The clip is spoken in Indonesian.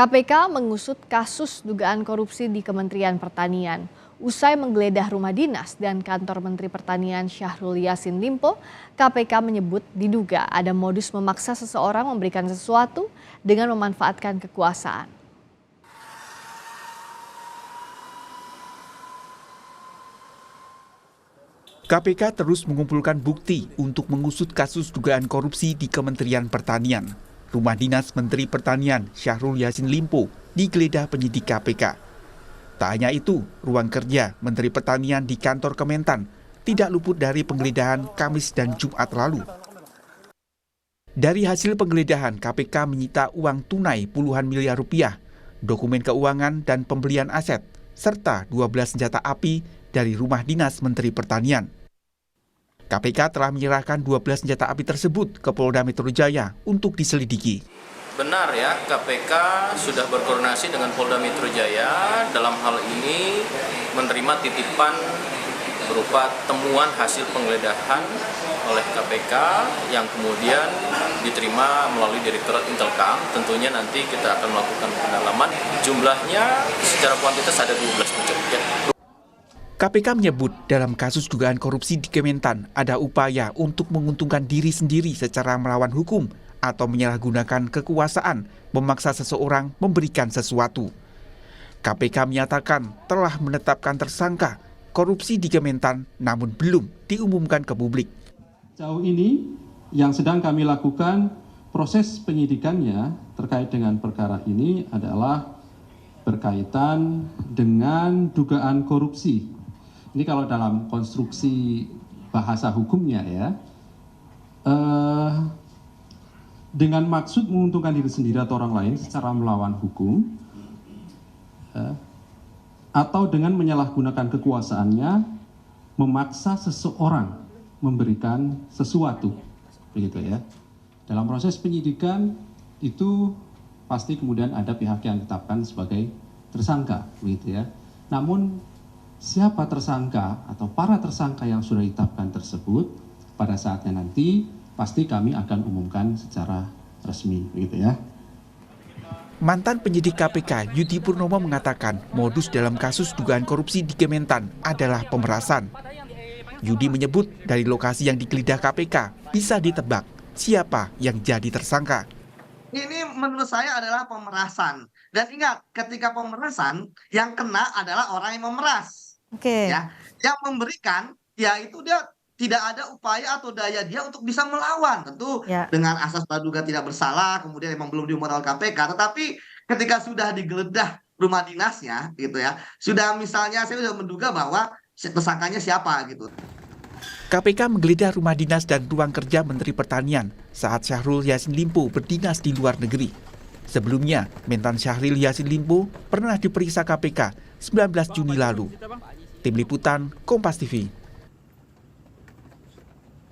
KPK mengusut kasus dugaan korupsi di Kementerian Pertanian. Usai menggeledah rumah dinas dan kantor Menteri Pertanian Syahrul Yassin Limpo, KPK menyebut diduga ada modus memaksa seseorang memberikan sesuatu dengan memanfaatkan kekuasaan. KPK terus mengumpulkan bukti untuk mengusut kasus dugaan korupsi di Kementerian Pertanian. Rumah dinas Menteri Pertanian Syahrul Yassin Limpo digeledah penyidik KPK. Tak hanya itu, ruang kerja Menteri Pertanian di kantor Kementan tidak luput dari penggeledahan Kamis dan Jumat lalu. Dari hasil penggeledahan, KPK menyita uang tunai puluhan miliar rupiah, dokumen keuangan dan pembelian aset, serta 12 senjata api dari rumah dinas Menteri Pertanian. KPK telah menyerahkan 12 senjata api tersebut ke Polda Metro Jaya untuk diselidiki. Benar ya, KPK sudah berkoordinasi dengan Polda Metro Jaya dalam hal ini menerima titipan berupa temuan hasil penggeledahan oleh KPK yang kemudian diterima melalui Direktorat Intelkam. Tentunya nanti kita akan melakukan pendalaman. Jumlahnya secara kuantitas ada 12 ya. KPK menyebut dalam kasus dugaan korupsi di Kementan ada upaya untuk menguntungkan diri sendiri secara melawan hukum atau menyalahgunakan kekuasaan memaksa seseorang memberikan sesuatu. KPK menyatakan telah menetapkan tersangka korupsi di Kementan namun belum diumumkan ke publik. Sejauh ini yang sedang kami lakukan proses penyidikannya terkait dengan perkara ini adalah berkaitan dengan dugaan korupsi. Ini kalau dalam konstruksi bahasa hukumnya ya, dengan maksud menguntungkan diri sendiri atau orang lain secara melawan hukum, atau dengan menyalahgunakan kekuasaannya, memaksa seseorang memberikan sesuatu, begitu ya. Dalam proses penyidikan itu pasti kemudian ada pihak yang ditetapkan sebagai tersangka, begitu ya. Namun siapa tersangka atau para tersangka yang sudah ditetapkan tersebut pada saatnya nanti pasti kami akan umumkan secara resmi, begitu ya. Mantan penyidik KPK Yudi Purnomo mengatakan modus dalam kasus dugaan korupsi di Kementan adalah pemerasan. Yudi menyebut dari lokasi yang digeledah KPK bisa ditebak siapa yang jadi tersangka. Ini menurut saya adalah pemerasan. Dan ingat, ketika pemerasan yang kena adalah orang yang memeras. Ya, yang memberikan, ya itu dia tidak ada upaya atau daya dia untuk bisa melawan. Tentu dengan asas praduga tidak bersalah, kemudian memang belum diumumkan oleh KPK. Tetapi ketika sudah digeledah rumah dinasnya, gitu ya, sudah misalnya saya sudah menduga bahwa tersangkanya siapa gitu. KPK menggeledah rumah dinas dan ruang kerja Menteri Pertanian saat Syahrul Yassin Limpo berdinas di luar negeri. Sebelumnya, Mentan Syahrul Yassin Limpo pernah diperiksa KPK 19 Juni lalu. Tim Liputan, Kompas TV.